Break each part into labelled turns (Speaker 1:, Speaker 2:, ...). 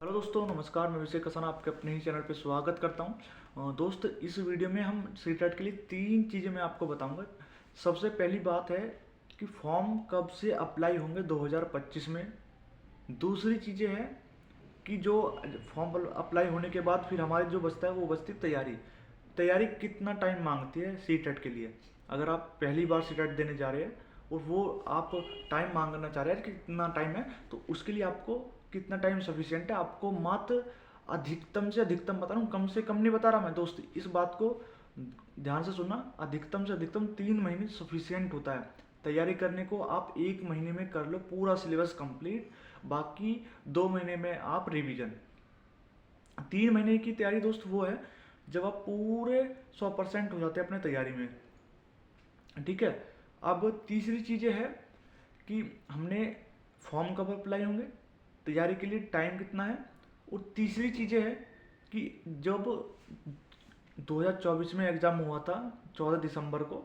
Speaker 1: Hello दोस्तों, नमस्कार। मैं विषय कसाना आपके अपने ही चैनल पे स्वागत करता हूं। दोस्त, इस वीडियो में हम सीटेट के लिए 3 चीज़ें मैं आपको बताऊंगा। सबसे पहली बात है कि फॉर्म कब से अप्लाई होंगे 2025 में। दूसरी चीज़ें हैं कि जो फॉर्म अप्लाई होने के बाद फिर हमारी जो बचता है वो बचती तैयारी। तैयारी कितना टाइम मांगती है सीटेट के लिए। अगर आप पहली बार सीटेट देने जा रहे हैं और वो आप टाइम मांगना चाह रहे हैं कि कितना टाइम है, तो उसके लिए आपको कितना टाइम सफिशिएंट है। आपको मात्र अधिकतम से अधिकतम बता रहा हूँ, कम से कम नहीं बता रहा मैं दोस्त, इस बात को ध्यान से सुनना। अधिकतम से अधिकतम 3 महीने सफिशिएंट होता है तैयारी करने को। आप 1 महीने में कर लो पूरा सिलेबस कंप्लीट, बाकी 2 महीने में आप रिवीजन। 3 महीने की तैयारी दोस्त वो है जब आप पूरे 100% हो जाते हैं अपने तैयारी में। ठीक है। अब तीसरी चीज़ है कि हमने फॉर्म कब अप्लाई होंगे, तैयारी के लिए टाइम कितना है, और तीसरी चीज़ है कि जब 2024 में एग्ज़ाम हुआ था 14 दिसंबर को,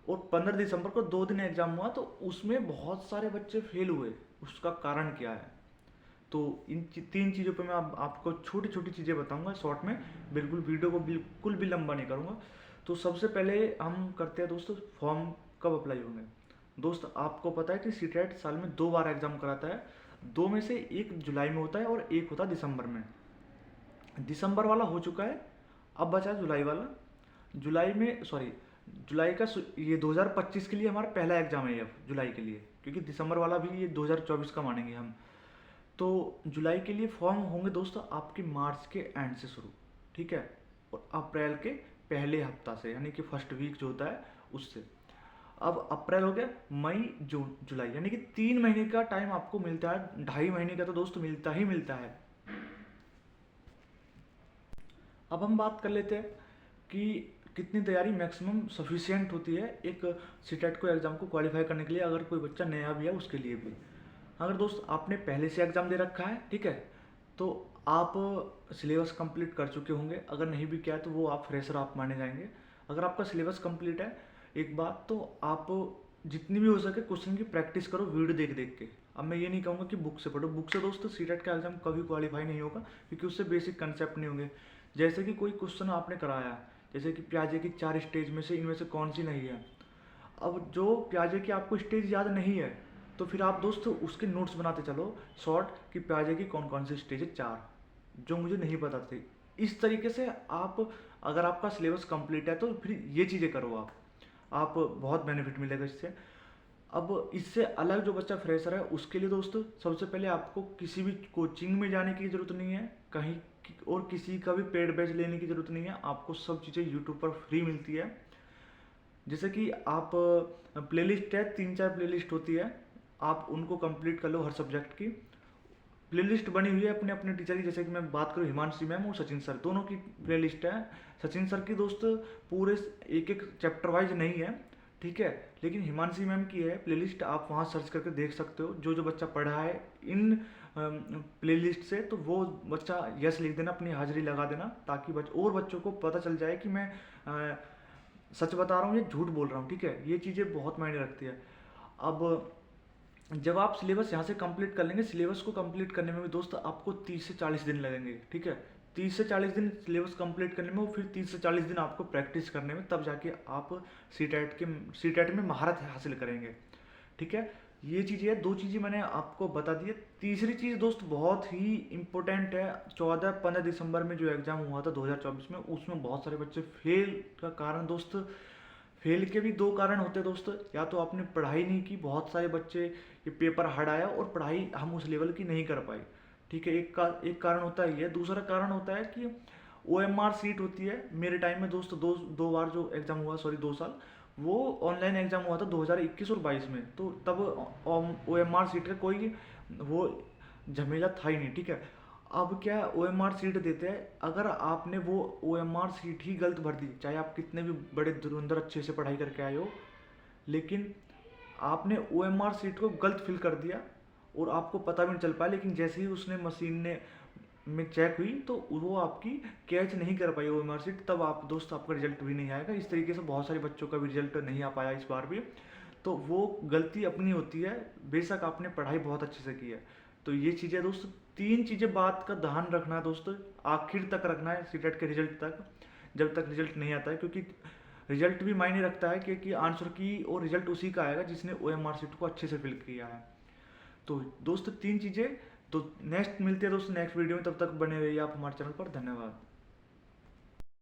Speaker 1: और 15 दिसंबर को 2 दिन एग्ज़ाम हुआ, तो उसमें बहुत सारे बच्चे फेल हुए। उसका कारण क्या है? तो इन 3 चीज़ों पे मैं आपको छोटी छोटी चीज़ें बताऊंगा शॉर्ट में। बिल्कुल वीडियो को बिल्कुल भी लंबा नहीं करूंगा। तो सबसे पहले हम करते हैं दोस्तों, फॉर्म कब अप्लाई होंगे। दोस्त, आपको पता है कि सीटेट साल में 2 बार एग्जाम कराता है। 2 में से एक जुलाई में होता है और एक होता है दिसंबर में। दिसंबर वाला हो चुका है, अब बचा जुलाई वाला। जुलाई में सॉरी जुलाई का ये 2025 के लिए हमारा पहला एग्जाम है अब जुलाई के लिए, क्योंकि दिसंबर वाला भी ये 2024 का मानेंगे हम। तो जुलाई के लिए फॉर्म होंगे दोस्तों आपके मार्च के एंड से शुरू। ठीक है। और अप्रैल के पहले हफ्ता से, यानी कि फर्स्ट वीक जो होता है उससे। अब अप्रैल हो गया, मई, जून, जुलाई, यानी कि 3 महीने का टाइम आपको मिलता है। 2.5 महीने का तो दोस्त मिलता ही मिलता है। अब हम बात कर लेते हैं कि कितनी तैयारी मैक्सिमम सफिशिएंट होती है एक सीटेट को एग्ज़ाम को क्वालिफाई करने के लिए, अगर कोई बच्चा नया भी है उसके लिए भी। अगर दोस्त आपने पहले से एग्ज़ाम दे रखा है, ठीक है, तो आप सिलेबस कंप्लीट कर चुके होंगे। अगर नहीं भी किया है तो वो आप फ्रेशर आप माने जाएंगे। अगर आपका सिलेबस कंप्लीट है, एक बात तो आप जितनी भी हो सके क्वेश्चन की प्रैक्टिस करो वीडियो देख देख के। अब मैं ये नहीं कहूँगा कि बुक से पढ़ो, बुक से दोस्तों सीटेट का एग्जाम कभी क्वालिफाई नहीं होगा, क्योंकि उससे बेसिक कंसेप्ट नहीं होंगे। जैसे कि कोई क्वेश्चन आपने कराया है, जैसे कि प्याजे की 4 स्टेज में से इनमें से कौन सी नहीं है। अब जो प्याजे की आपको स्टेज याद नहीं है, तो फिर आप दोस्त उसके नोट्स बनाते चलो शॉर्ट कि प्याजे की कौन कौन सी स्टेज है, 4 जो मुझे नहीं पता थी। इस तरीके से आप, अगर आपका सिलेबस कंप्लीट है तो फिर ये चीज़ें करो आप बहुत बेनिफिट मिलेगा इससे। अब इससे अलग जो बच्चा फ्रेशर है उसके लिए दोस्तों, सबसे पहले आपको किसी भी कोचिंग में जाने की ज़रूरत नहीं है, कहीं और किसी का भी पेड बैच लेने की ज़रूरत नहीं है। आपको सब चीज़ें यूट्यूब पर फ्री मिलती है। जैसे कि आप प्लेलिस्ट है, 3-4 प्लेलिस्ट होती है, आप उनको कंप्लीट कर लो हर सब्जेक्ट की। प्लेलिस्ट बनी हुई है अपने अपने टीचर की। जैसे कि मैं बात करूँ हिमांशी मैम और सचिन सर, दोनों की प्लेलिस्ट है। सचिन सर की दोस्त पूरे एक एक चैप्टर वाइज नहीं है, ठीक है, लेकिन हिमांशी मैम की है प्लेलिस्ट। आप वहाँ सर्च करके देख सकते हो जो जो बच्चा पढ़ा है इन प्लेलिस्ट से, तो वो बच्चा यस लिख देना, अपनी हाजिरी लगा देना, ताकि और बच्चों को पता चल जाए कि मैं सच बता रहा हूँ या झूठ बोल रहा हूँ। ठीक है, ये चीज़ें बहुत मायने रखती है। अब जब आप सिलेबस यहाँ से कंप्लीट कर लेंगे, सिलेबस को कंप्लीट करने में भी दोस्त आपको 30 से 40 दिन लगेंगे। ठीक है, 30 से 40 दिन सिलेबस कंप्लीट करने में, और फिर 30 से 40 दिन आपको प्रैक्टिस करने में, तब जाके आप सीटेट में महारत हासिल करेंगे। ठीक है, ये चीज़ें है। 2 चीज़ें मैंने आपको बता दी है। तीसरी चीज़ दोस्त बहुत ही इंपॉर्टेंट है। 14-15 दिसंबर में जो एग्ज़ाम हुआ था 2024 में, उसमें बहुत सारे बच्चे फेल का कारण दोस्त, फेल के भी 2 कारण होते हैं दोस्त। या तो आपने पढ़ाई नहीं की, बहुत सारे बच्चे ये पेपर हार्ड आया और पढ़ाई हम उस लेवल की नहीं कर पाए। ठीक है, एक कारण होता है ये। दूसरा कारण होता है कि OMR सीट होती है। मेरे टाइम में दोस्त दो बार जो एग्ज़ाम हुआ, सॉरी 2 साल, वो ऑनलाइन एग्ज़ाम हुआ था 2021 और 22 में। तो तब OMR सीट का कोई वो झमेला था ही नहीं। ठीक है, अब क्या OMR सीट देते हैं, अगर आपने वो OMR सीट ही गलत भर दी, चाहे आप कितने भी बड़े धुरंधर अच्छे से पढ़ाई करके आए हो, लेकिन आपने OMR सीट को गलत फिल कर दिया और आपको पता भी नहीं चल पाया, लेकिन जैसे ही उसने मशीन ने में चेक हुई तो वो आपकी कैच नहीं कर पाई OMR सीट, तब आप दोस्त आपका रिजल्ट भी नहीं आएगा। इस तरीके से बहुत सारे बच्चों का भी रिजल्ट नहीं आ पाया इस बार भी। तो वो गलती अपनी होती है, बेशक आपने पढ़ाई बहुत अच्छे से की है। तो ये चीज़ें दोस्त, 3 चीज़ें बात का ध्यान रखना है दोस्तों, आखिर तक रखना है सीटेट के रिजल्ट तक, जब तक रिजल्ट नहीं आता है, क्योंकि रिजल्ट भी मायने रखता है क्योंकि आंसर की और रिजल्ट उसी का आएगा जिसने OMR शीट को अच्छे से फिल किया है। तो दोस्तों 3 चीज़ें। तो नेक्स्ट मिलते हैं दोस्तों नेक्स्ट वीडियो में, तब तक बने रहिए आप हमारे चैनल पर। धन्यवाद।